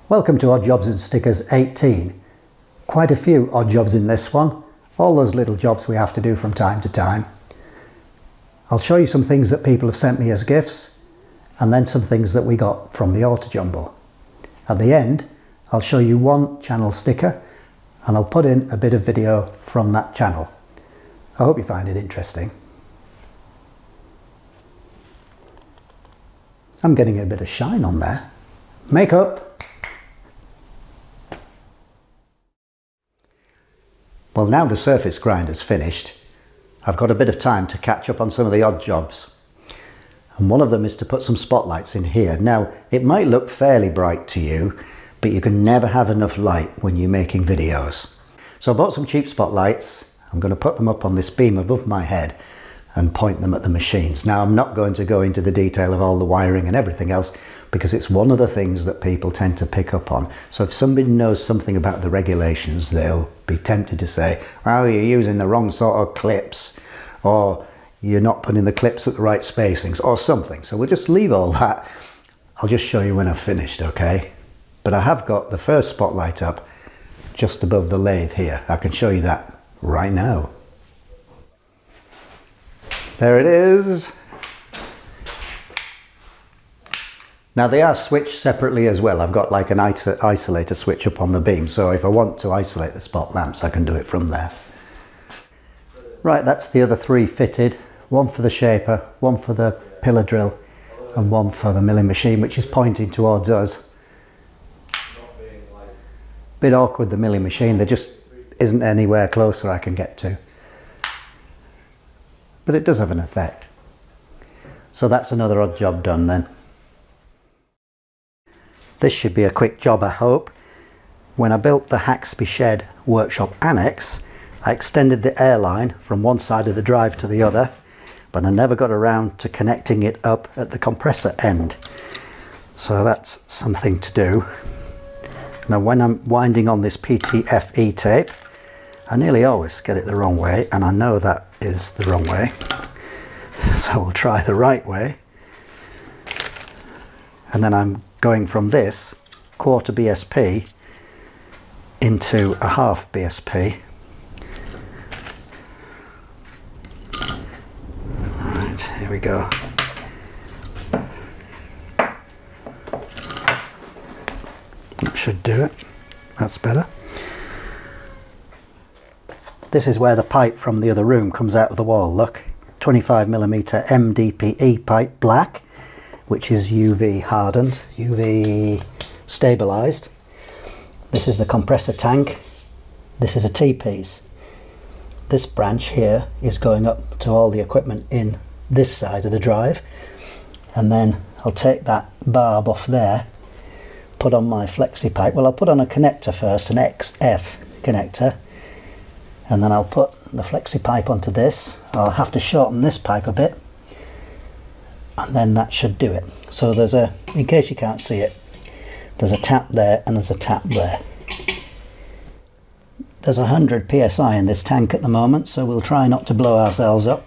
Welcome to Odd Jobs and Stickers 18. Quite a few odd jobs in this one, all those little jobs we have to do from time to time. I'll show you some things that people have sent me as gifts and then some things that we got from the Auto Jumble. At the end I'll show you one channel sticker and I'll put in a bit of video from that channel. I hope you find it interesting. I'm getting a bit of shine on there. Makeup! Well, now the surface grind is finished, I've got a bit of time to catch up on some of the odd jobs. And one of them is to put some spotlights in here. Now, it might look fairly bright to you, but you can never have enough light when you're making videos. So I bought some cheap spotlights. I'm going to put them up on this beam above my head and point them at the machines. Now, I'm not going to go into the detail of all the wiring and everything else because it's one of the things that people tend to pick up on. So if somebody knows something about the regulations, they'll be tempted to say, well, you're using the wrong sort of clips, or you're not putting the clips at the right spacings, or something. So we'll just leave all that. I'll just show you when I've finished, okay? But I have got the first spotlight up just above the lathe here. I can show you that right now. There it is. Now they are switched separately as well. I've got like an isolator switch up on the beam, so if I want to isolate the spot lamps I can do it from there. Right, that's the other three fitted. One for the shaper, one for the pillar drill and one for the milling machine, which is pointing towards us. Bit awkward, the milling machine, there just isn't anywhere closer I can get to. But it does have an effect. So that's another odd job done then. This should be a quick job, I hope. When I built the Haxby Shed workshop annex, I extended the air line from one side of the drive to the other, but I never got around to connecting it up at the compressor end. So that's something to do. Now when I'm winding on this PTFE tape, I nearly always get it the wrong way, and I know that is the wrong way. So we'll try the right way. And then I'm going from this quarter BSP into a half BSP. Right, here we go. That should do it. That's better. This is where the pipe from the other room comes out of the wall, look. 25mm MDPE pipe, black, which is UV hardened, UV stabilised. This is the compressor tank. This is a T-piece. This branch here is going up to all the equipment in this side of the drive. And then I'll take that barb off there, put on my flexi pipe. Well, I'll put on a connector first, an XF connector. And then I'll put the flexi pipe onto this. I'll have to shorten this pipe a bit. And then that should do it. So there's a, in case you can't see it, there's a tap there and there's a tap there. There's 100 psi in this tank at the moment, so we'll try not to blow ourselves up.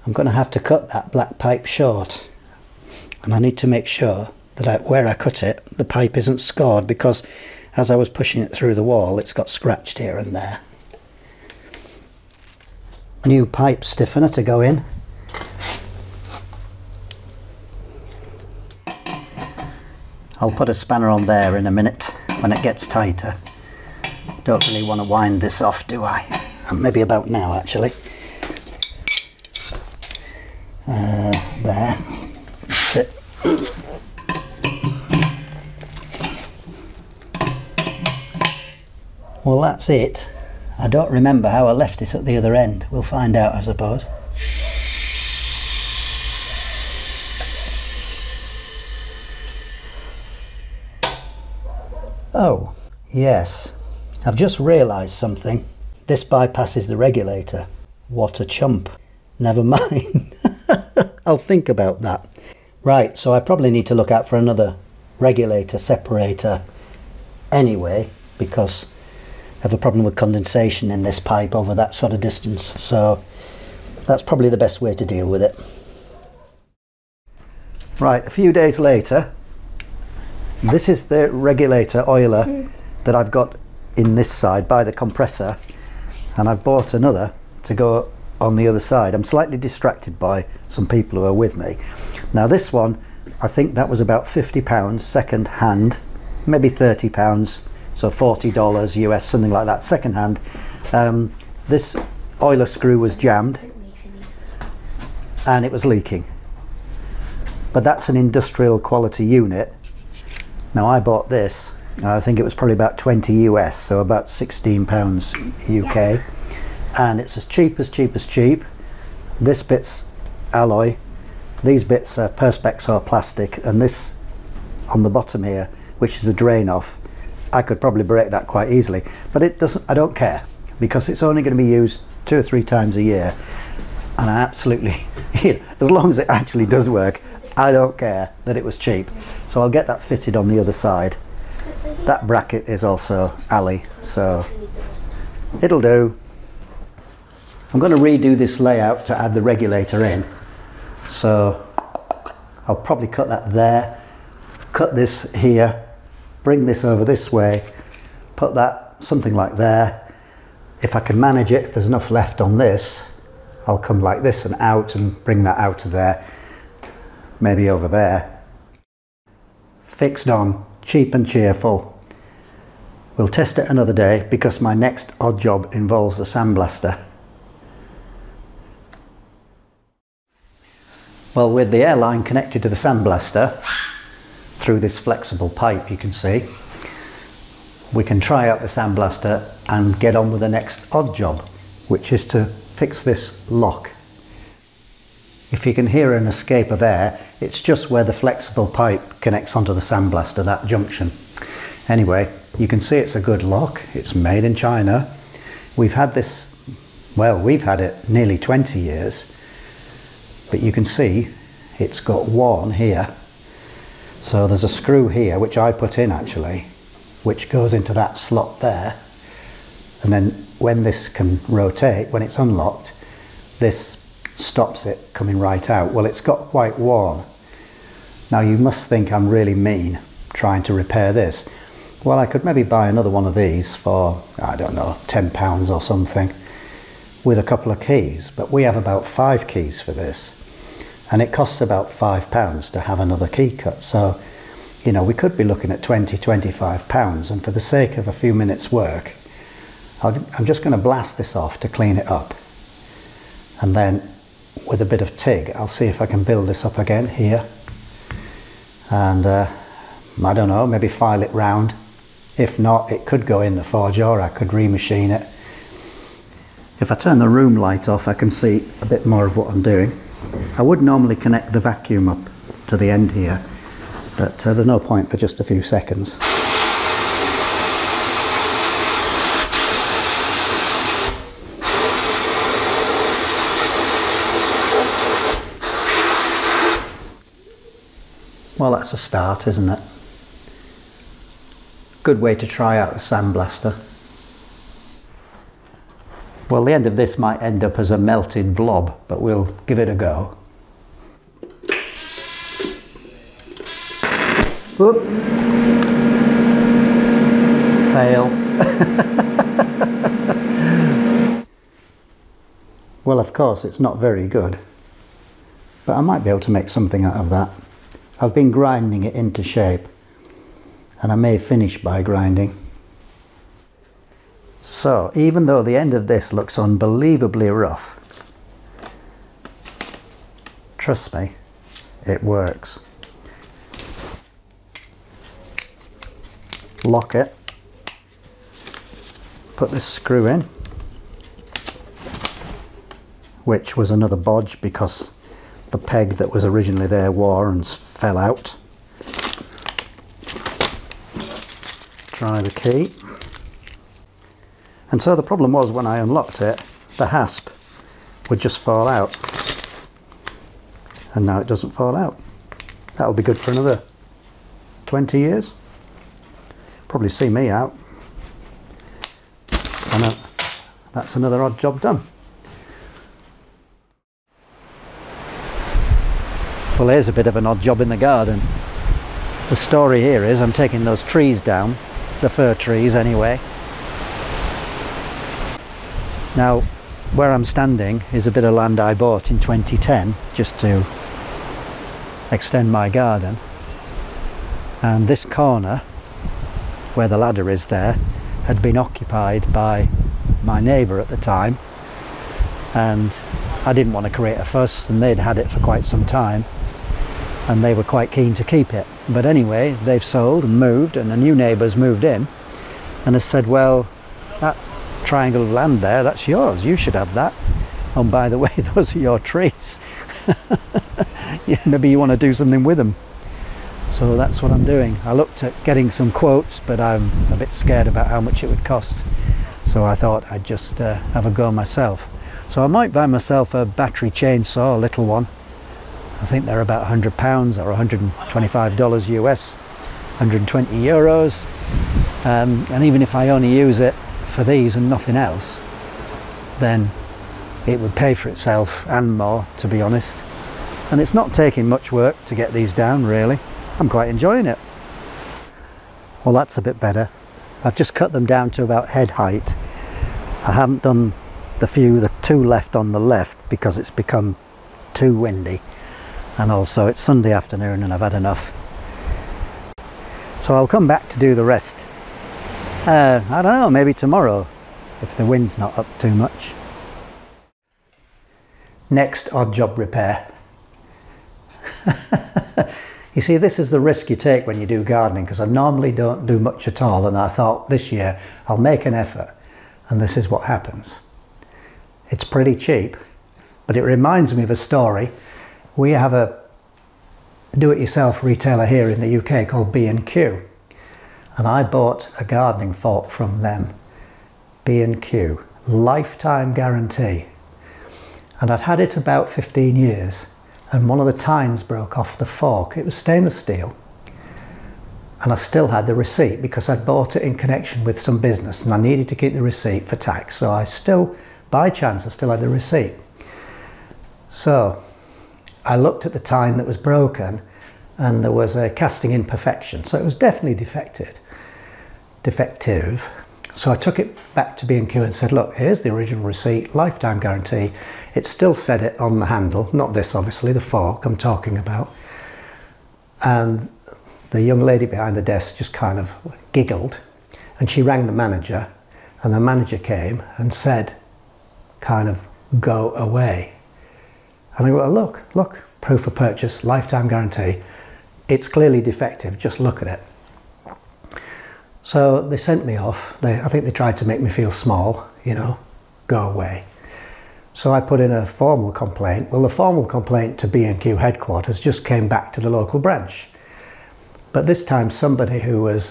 I'm going to have to cut that black pipe short, and I need to make sure that where I cut it, the pipe isn't scored, because as I was pushing it through the wall, it's got scratched here and there. New pipe stiffener to go in. I'll put a spanner on there in a minute when it gets tighter. Don't really want to wind this off, do I? Maybe about now, actually. There. That's it. Well, that's it. I don't remember how I left it at the other end. We'll find out, I suppose. Oh, yes. I've just realised something. This bypasses the regulator. What a chump. Never mind. I'll think about that. Right, so I probably need to look out for another regulator separator anyway, because I have a problem with condensation in this pipe over that sort of distance. So that's probably the best way to deal with it. Right, a few days later, This is the regulator oiler that I've got in this side by the compressor, and I've bought another to go on the other side. I'm slightly distracted by some people who are with me. Now this one, I think that was about £50 second hand, maybe £30, so $40 US, something like that, second hand. This oiler screw was jammed and it was leaking, but that's an industrial quality unit. Now I bought this, I think it was probably about 20 US, so about £16 UK, and it's as cheap as cheap. This bit's alloy, these bits are Perspex or plastic, and this on the bottom here, which is the drain off, I could probably break that quite easily, but it doesn't. I don't care, because it's only going to be used 2 or 3 times a year, and I absolutely, as long as it actually does work, I don't care that it was cheap. So I'll get that fitted on the other side. That bracket is also alley, so it'll do. I'm going to redo this layout to add the regulator in, so I'll probably cut that there, cut this here, bring this over this way, put that something like there. If I can manage it, if there's enough left on this, I'll come like this and out and bring that out to there, maybe over there. Fixed on, cheap and cheerful. We'll test it another day, because my next odd job involves a sandblaster. Well, with the airline connected to the sandblaster through this flexible pipe, you can see, we can try out the sandblaster and get on with the next odd job, which is to fix this lock. If you can hear an escape of air, it's just where the flexible pipe connects onto the sandblaster, that junction. Anyway, you can see it's a good lock. It's made in China. We've had this, well, we've had it nearly 20 years, but you can see it's got worn here. So there's a screw here, which I put in actually, which goes into that slot there. And then when this can rotate, when it's unlocked, this stops it coming right out. Well, it's got quite worn. Now you must think I'm really mean trying to repair this. Well, I could maybe buy another one of these for, I don't know, £10 or something, with a couple of keys, but we have about 5 keys for this, and it costs about £5 to have another key cut. So, you know, we could be looking at £20–25, and for the sake of a few minutes work, I'm just going to blast this off to clean it up, and then with a bit of TIG I'll see if I can build this up again here, and I don't know, maybe file it round. If not, it could go in the forge, or I could remachine it. If I turn the room light off, I can see a bit more of what I'm doing. I would normally connect the vacuum up to the end here, but there's no point for just a few seconds. Well, that's a start, isn't it? Good way to try out the sandblaster. Well, the end of this might end up as a melted blob, but we'll give it a go. Whoop. Fail. Well, of course, it's not very good, but I might be able to make something out of that. I've been grinding it into shape, and I may finish by grinding. So, even though the end of this looks unbelievably rough, trust me, it works. Lock it, put this screw in, which was another bodge because the peg that was originally there wore and fell out. Try the key. And so the problem was, when I unlocked it, the hasp would just fall out. And now it doesn't fall out. That'll be good for another 20 years. Probably see me out. And that's another odd job done. Well, here's a bit of an odd job in the garden. The story here is I'm taking those trees down, the fir trees anyway. Now, where I'm standing is a bit of land I bought in 2010 just to extend my garden, and this corner where the ladder is there had been occupied by my neighbour at the time, and I didn't want to create a fuss, and they'd had it for quite some time and they were quite keen to keep it. But anyway, they've sold and moved, and a new neighbour's moved in and has said, well, that triangle of land there, that's yours, you should have that. Oh, by the way, those are your trees. Yeah, maybe you want to do something with them. So that's what I'm doing. I looked at getting some quotes, but I'm a bit scared about how much it would cost. So I thought I'd just have a go myself. So I might buy myself a battery chainsaw, a little one. I think they're about £100 or $125 US, 120 euros. And even if I only use it for these and nothing else, then it would pay for itself and more, to be honest. And it's not taking much work to get these down, really. I'm quite enjoying it. Well, that's a bit better. I've just cut them down to about head height. I haven't done the two left on the left because it's become too windy, and also it's Sunday afternoon and I've had enough. So I'll come back to do the rest. I don't know, maybe tomorrow if the wind's not up too much. Next, odd job repair. You see, this is the risk you take when you do gardening, because I normally don't do much at all, and I thought this year I'll make an effort, and this is what happens. It's pretty cheap, but it reminds me of a story. We have a do-it-yourself retailer here in the UK called B&Q, and I bought a gardening fork from them. B&Q, lifetime guarantee. And I'd had it about 15 years, and one of the tines broke off the fork. It was stainless steel, and I still had the receipt because I'd bought it in connection with some business and I needed to keep the receipt for tax. So I still, by chance, I still had the receipt. So I looked at the tine that was broken, and there was a casting imperfection, so it was definitely defective. So I took it back to B&Q and said, look, here's the original receipt, lifetime guarantee. It still said it on the handle, not this obviously, the fork I'm talking about. And the young lady behind the desk just kind of giggled, and she rang the manager, and the manager came and said, kind of, go away. And I go, well, look, proof of purchase, lifetime guarantee. It's clearly defective, just look at it. So they sent me off. I think they tried to make me feel small, you know, go away. So I put in a formal complaint. Well, the formal complaint to B&Q headquarters just came back to the local branch. But this time somebody who was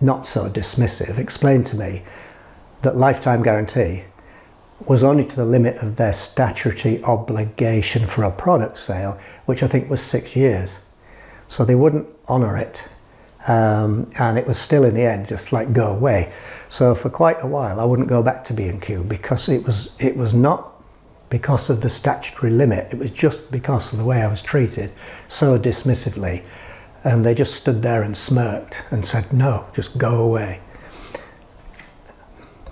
not so dismissive explained to me that lifetime guarantee was only to the limit of their statutory obligation for a product sale, which I think was 6 years. So they wouldn't honour it. And it was still in the end just like go away. So for quite a while I wouldn't go back to B&Q because it was not because of the statutory limit, it was just because of the way I was treated so dismissively, and they just stood there and smirked and said no, just go away.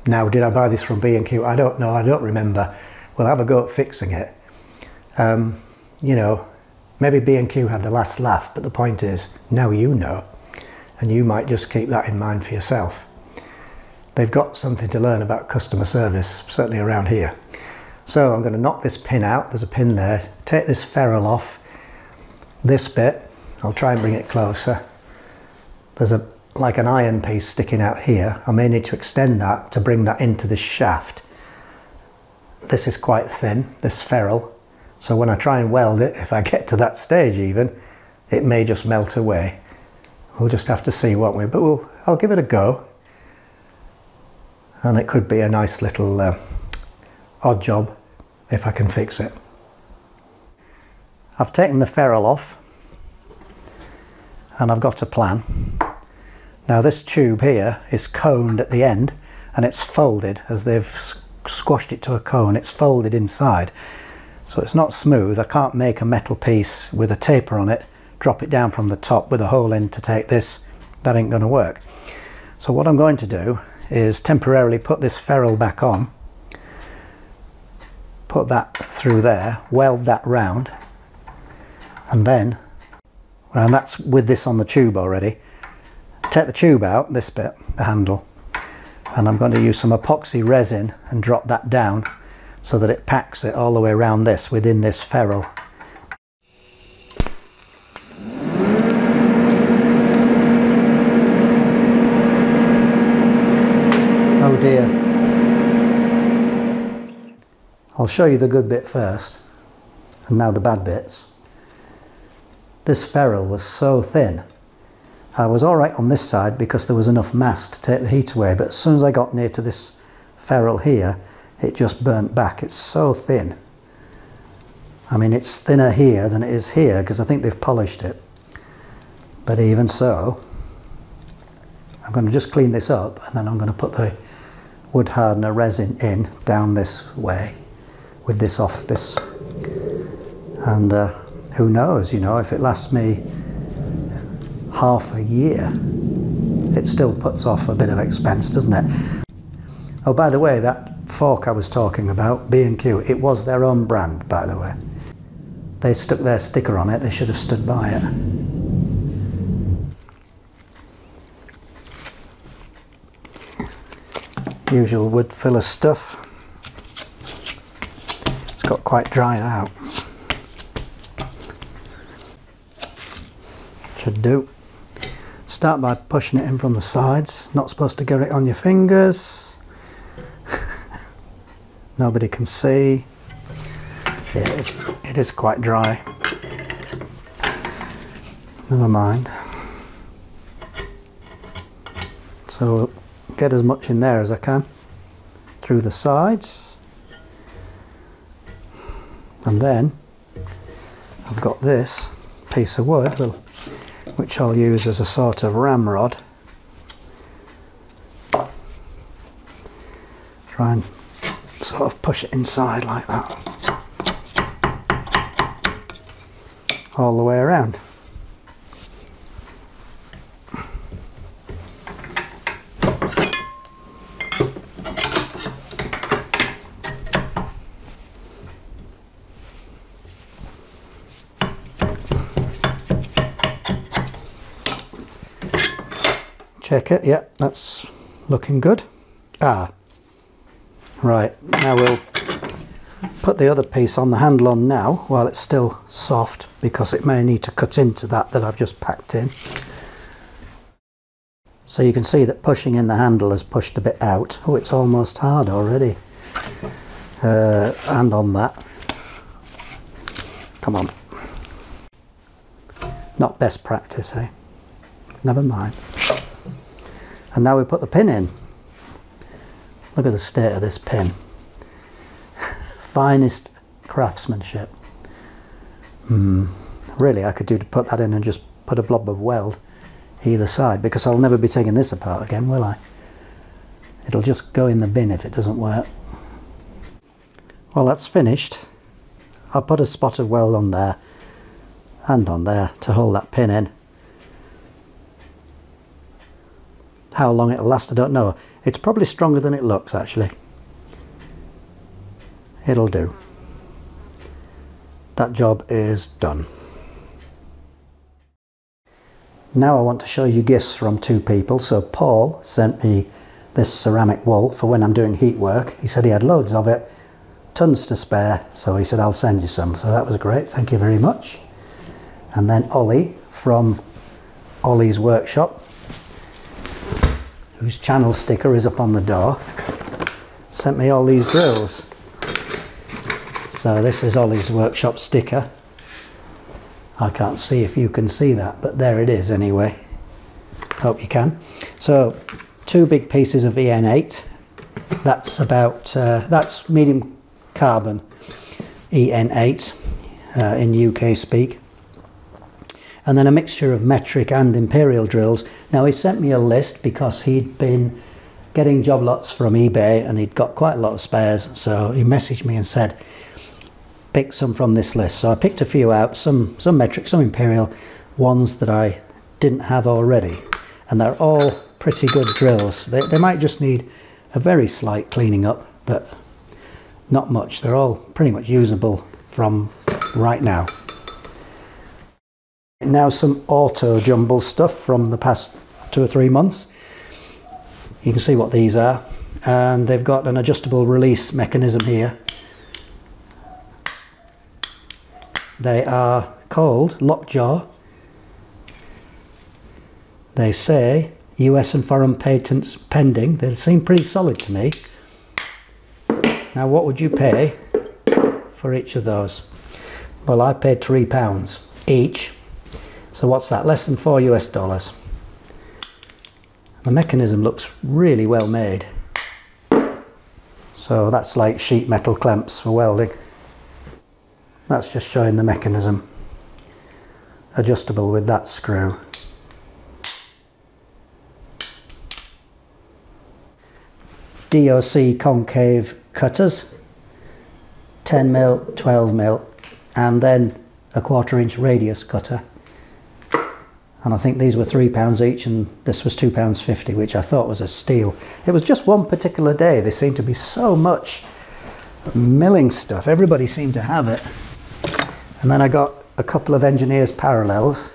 Now, did I buy this from B&Q? I don't know, I don't remember. We'll have a go at fixing it. You know, maybe B&Q had the last laugh, but the point is now you know. And you might just keep that in mind for yourself. They've got something to learn about customer service, certainly around here. So I'm going to knock this pin out. There's a pin there. Take this ferrule off. This bit, I'll try and bring it closer. There's like an iron piece sticking out here. I may need to extend that to bring that into this shaft. This is quite thin, this ferrule. So when I try and weld it, if I get to that stage even, it may just melt away. We'll just have to see, won't we? But I'll give it a go. And it could be a nice little odd job if I can fix it. I've taken the ferrule off and I've got a plan. Now this tube here is coned at the end and it's folded as they've squashed it to a cone. It's folded inside. So it's not smooth. I can't make a metal piece with a taper on it, drop it down from the top with a hole in to take this, that ain't going to work. So what I'm going to do is temporarily put this ferrule back on, put that through there, weld that round, and then, and that's with this on the tube already, take the tube out, this bit, the handle, and I'm going to use some epoxy resin and drop that down so that it packs it all the way around this within this ferrule. Oh dear. I'll show you the good bit first, and now the bad bits. This ferrule was so thin. I was alright on this side because there was enough mass to take the heat away, but as soon as I got near to this ferrule here, it just burnt back. It's so thin. I mean, it's thinner here than it is here because I think they've polished it. But even so, I'm going to just clean this up, and then I'm going to put the wood hardener resin in down this way with this off this, and who knows, you know, if it lasts me half a year, it still puts off a bit of expense, doesn't it? Oh, by the way, that fork I was talking about, B&Q, it was their own brand, by the way. They stuck their sticker on it, they should have stood by it. Usual wood filler stuff. It's got quite dried out. Should do. Start by pushing it in from the sides. Not supposed to get it on your fingers. Nobody can see. Yeah, it is quite dry. Never mind. So get as much in there as I can through the sides, and then I've got this piece of wood which I'll use as a sort of ramrod. Try and sort of push it inside like that all the way around. Check it, yeah, that's looking good. Right, now we'll put the other piece on the handle on now while it's still soft, because it may need to cut into that I've just packed in. So you can see that pushing in the handle has pushed a bit out. Oh, it's almost hard already. And on that. Come on. Not best practice, eh? Never mind. And now we put the pin in. Look at the state of this pin. Finest craftsmanship. Really, I could do to put that in and just put a blob of weld either side, because I'll never be taking this apart again, will I? It'll just go in the bin if it doesn't work. Well, that's finished. I'll put a spot of weld on there and on there to hold that pin in. How long it'll last, I don't know. It's probably stronger than it looks, actually. It'll do. That job is done. Now I want to show you gifts from two people. So Paul sent me this ceramic wool for when I'm doing heat work. He said he had loads of it, tons to spare, so he said I'll send you some. So that was great, thank you very much. And then Ollie from Ollie's Workshop, whose channel sticker is up on the door, sent me all these drills. So this is Ollie's Workshop sticker. I can't see if you can see that, but there it is anyway. Hope you can. So two big pieces of EN8. That's about, that's medium carbon EN8 in UK speak. And then a mixture of metric and imperial drills. Now he sent me a list because he'd been getting job lots from eBay and he'd got quite a lot of spares, so he messaged me and said pick some from this list. So I picked a few out, some metric, some imperial, ones that I didn't have already, and they're all pretty good drills. They might just need a very slight cleaning up, but not much. They're all pretty much usable from right now. Now some auto jumble stuff from the past 2 or 3 months. You can see what these are, and they've got an adjustable release mechanism here. They are called Lockjaw. They say US and foreign patents pending. They seem pretty solid to me. Now what would you pay for each of those? Well, I paid £3 each. So what's that? Less than $4 US. The mechanism looks really well made. So that's like sheet metal clamps for welding. That's just showing the mechanism. Adjustable with that screw. DOC concave cutters, 10mm, 12mm, and then a 1/4 inch radius cutter. And I think these were £3 each, and this was £2.50, which I thought was a steal. It was just one particular day. There seemed to be so much milling stuff. Everybody seemed to have it. And then I got a couple of engineers parallels.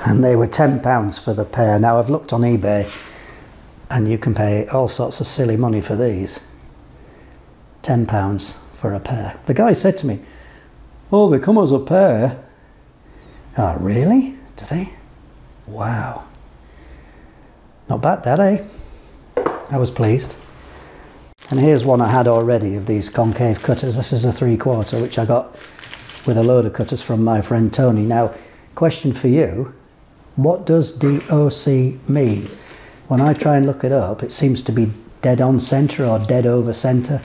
And they were £10 for the pair. Now I've looked on eBay and you can pay all sorts of silly money for these. £10 for a pair. The guy said to me, "Oh, they come as a pair." Oh, really? Do they? Wow. Not bad that, eh? I was pleased. And here's one I had already of these concave cutters. This is a 3/4, which I got with a load of cutters from my friend Tony. Now, question for you. What does DOC mean? When I try and look it up, it seems to be dead on centre or dead over centre.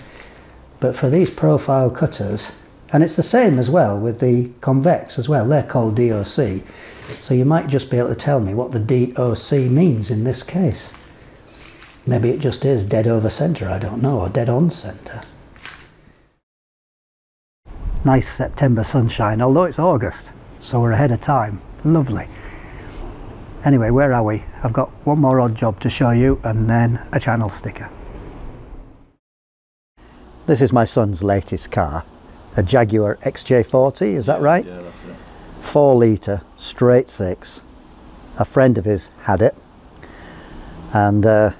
But for these profile cutters, and it's the same as well with the convex as well, they're called DOC. So you might just be able to tell me what the DOC means in this case. Maybe it just is dead over centre, I don't know, or dead on centre. Nice September sunshine, although it's August, so we're ahead of time. Lovely. Anyway, where are we? I've got one more odd job to show you and then a channel sticker. This is my son's latest car, a Jaguar XJ40, is that right? Yeah, that's it. 4 litre, straight 6. A friend of his had it, and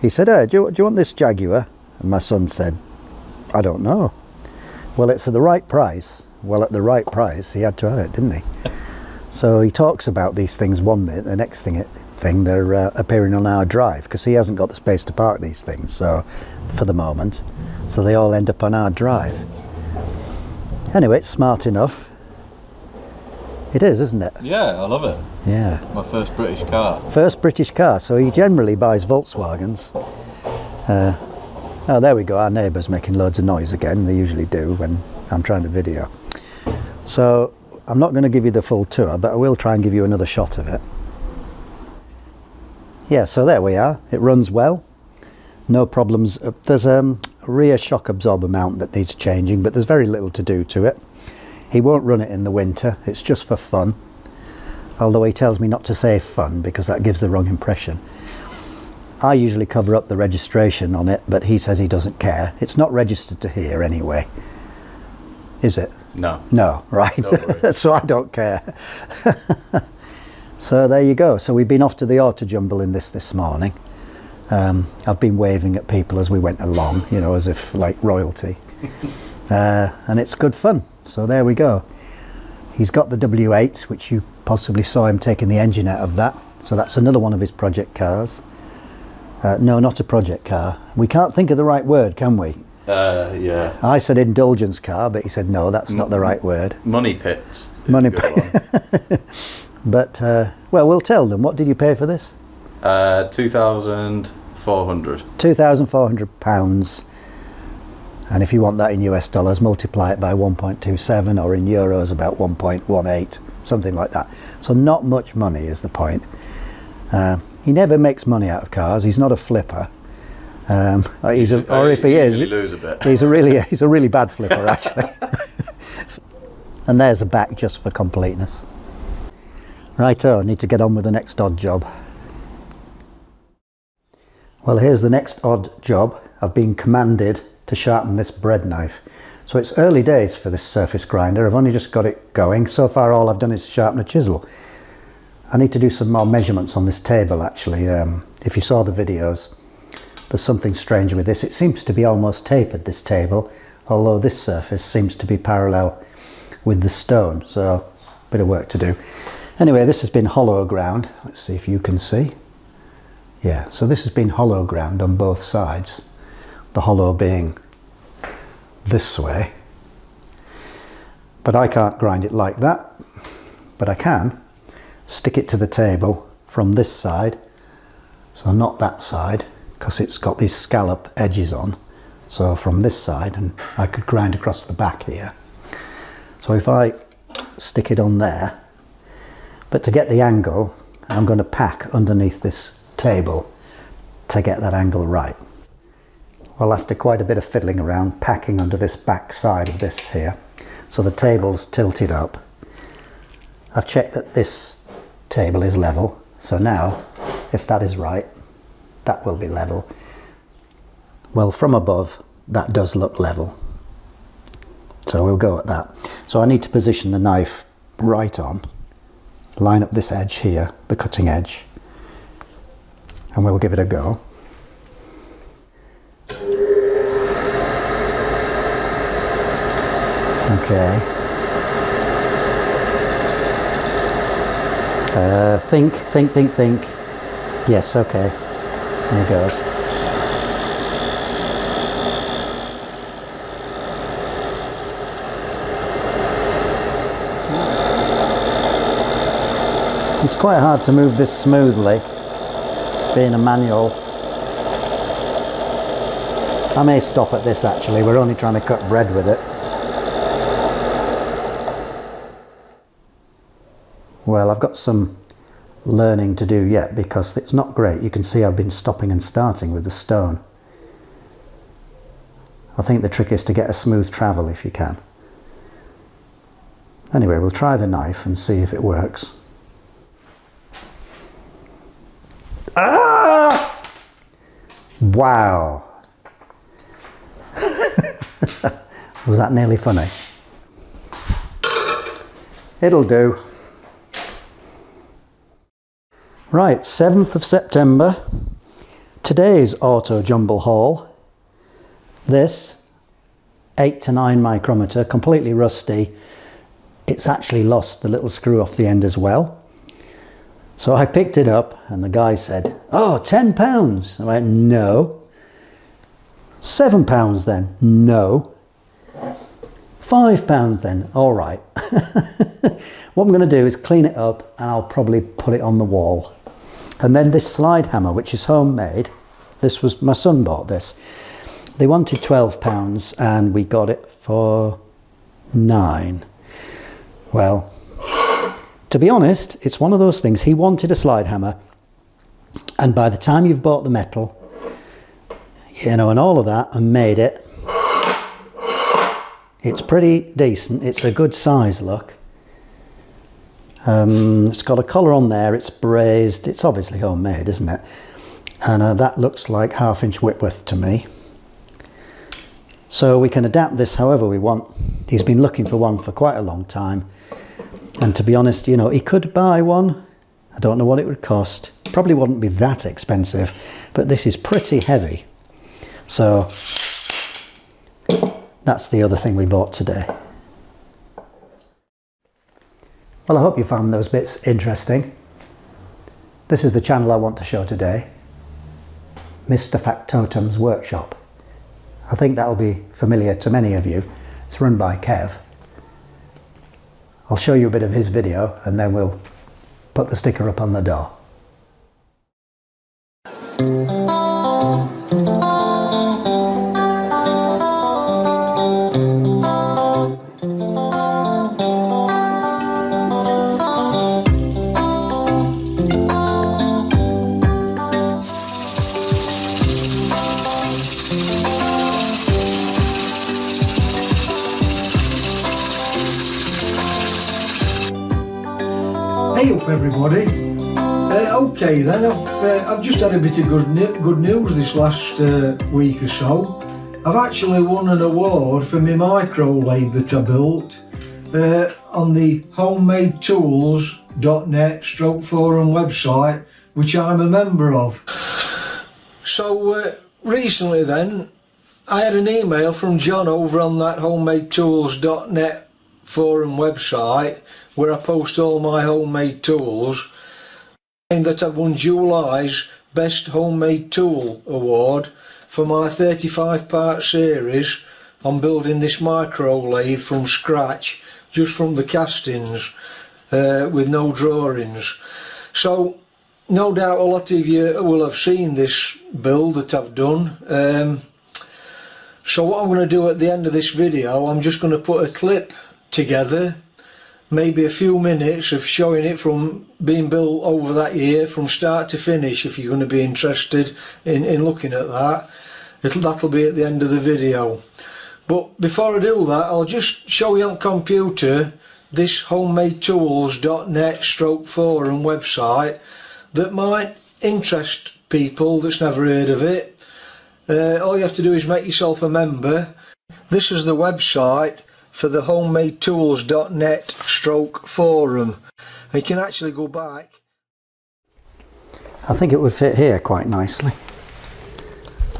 he said, "Hey, do you want this Jaguar?" And my son said, "I don't know." Well, it's at the right price. Well, at the right price, he had to have it, didn't he? So he talks about these things one minute, the next thing they're appearing on our drive, because he hasn't got the space to park these things, so for the moment. So they all end up on our drive. Anyway, it's smart enough. It is, isn't it? Yeah, I love it. Yeah. My first British car. First British car, so he generally buys Volkswagens. Oh, there we go, our neighbour's making loads of noise again. They usually do when I'm trying to video. So I'm not going to give you the full tour, but I will try and give you another shot of it. Yeah, so there we are. It runs well. No problems. There's a rear shock absorber mount that needs changing, but there's very little to do to it. He won't run it in the winter. It's just for fun. Although he tells me not to say fun because that gives the wrong impression. I usually cover up the registration on it, but he says he doesn't care. It's not registered to here anyway. Is it? No. No, right. So I don't care. So there you go. So we've been off to the auto jumble in this morning. I've been waving at people as we went along, you know, as if like royalty. And it's good fun. So there we go. He's got the W8, which you possibly saw him taking the engine out of that. So that's another one of his project cars. No, not a project car. We can't think of the right word, can we? Yeah. I said indulgence car, but he said no, that's not the right word. Money pits. Money pits. But, well, we'll tell them. What did you pay for this? £2,400. £2,400. And if you want that in US dollars, multiply it by 1.27, or in euros about 1.18, something like that. So not much money is the point. He never makes money out of cars. He's not a flipper. Or if he is, you lose a bit. he's a really bad flipper actually. And there's the back just for completeness. Righto, need to get on with the next odd job. Well, here's the next odd job. I've been commanded to sharpen this bread knife. So it's early days for this surface grinder. I've only just got it going. So far all I've done is sharpen a chisel. I need to do some more measurements on this table actually. If you saw the videos, there's something strange with this. It seems to be almost tapered, this table, although this surface seems to be parallel with the stone. So a bit of work to do. Anyway, this has been hollow ground. Let's see if you can see. Yeah, so this has been hollow ground on both sides. The hollow being this way. But I can't grind it like that. But I can stick it to the table from this side. So not that side, because it's got these scallop edges on. So from this side, and I could grind across the back here. So if I stick it on there, but to get the angle, I'm going to pack underneath this table to get that angle right. Well, after quite a bit of fiddling around, packing under this back side of this here, so the table's tilted up, I've checked that this table is level. So now, if that is right, that will be level. Well, from above, that does look level. So we'll go at that. So I need to position the knife right on, line up this edge here, the cutting edge, and we'll give it a go. Okay. Think. Yes, okay. There it goes. It's quite hard to move this smoothly, being a manual. I may stop at this actually, we're only trying to cut bread with it. Well, I've got some learning to do yet because it's not great. You can see I've been stopping and starting with the stone. I think the trick is to get a smooth travel if you can. Anyway, we'll try the knife and see if it works. Ah! Wow! Was that nearly funny? It'll do. Right, 7th of September. Today's auto jumble haul. This 8 to 9 micrometer, completely rusty. It's actually lost the little screw off the end as well. So I picked it up and the guy said, "Oh, £10. I went, "No." £7 then? "No." £5 then? All right. What I'm going to do is clean it up and I'll probably put it on the wall. And then this slide hammer, which is homemade, this was, my son bought this. They wanted £12 and we got it for £9. Well, to be honest, it's one of those things. He wanted a slide hammer, and by the time you've bought the metal, you know, and all of that, and made it, it's pretty decent. It's a good size, look. It's got a collar on there, it's brazed, it's obviously homemade, isn't it? And that looks like 1/2 inch Whitworth to me. So we can adapt this however we want. He's been looking for one for quite a long time. And to be honest, you know, he could buy one. I don't know what it would cost. Probably wouldn't be that expensive, but this is pretty heavy. So that's the other thing we bought today. Well, I hope you found those bits interesting. This is the channel I want to show today. Mr. Factotum's Workshop. I think that'll be familiar to many of you. It's run by Kev. I'll show you a bit of his video and then we'll put the sticker up on the door. Hey up everybody. Okay then, I've just had a bit of good news this last week or so. I've actually won an award for my micro lathe that I built on the homemadetools.net/forum website, which I'm a member of. So recently then, I had an email from John over on that homemadetools.net forum website where I post all my homemade tools, saying that I'd won July's Best Homemade Tool Award for my 35-part series on building this micro lathe from scratch, just from the castings, with no drawings. So no doubt a lot of you will have seen this build that I've done. So what I'm going to do at the end of this video, I'm just going to put a clip together, maybe a few minutes of showing it from being built over that year from start to finish. If you're going to be interested in looking at that, that'll be at the end of the video. But before I do that, I'll just show you on computer this homemadetools.net/forum website that might interest people that's never heard of it. All you have to do is make yourself a member. This is the website for the homemadetools.net/forum. You can actually go back. I think it would fit here quite nicely.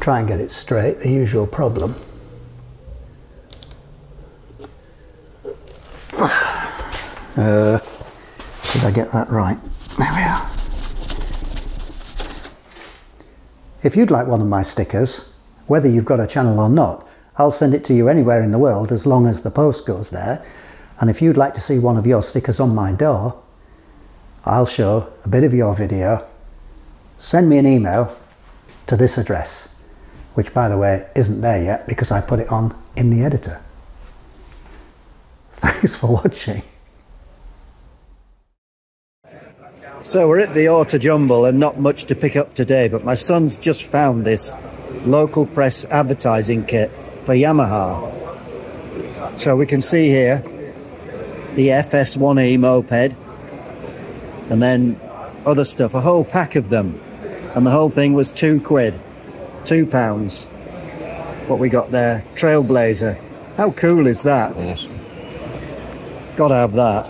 Try and get it straight, the usual problem. Did I get that right? There we are. If you'd like one of my stickers, whether you've got a channel or not, I'll send it to you anywhere in the world as long as the post goes there. And if you'd like to see one of your stickers on my door, I'll show a bit of your video. Send me an email to this address, which by the way isn't there yet because I put it on in the editor. Thanks for watching. So we're at the Auto Jumble and not much to pick up today, but my son's just found this local press advertising kit for Yamaha. So we can see here the FS1E moped and then other stuff, a whole pack of them, and the whole thing was £2, £2. What we got there, Trailblazer. How cool is that? Awesome. Gotta have that.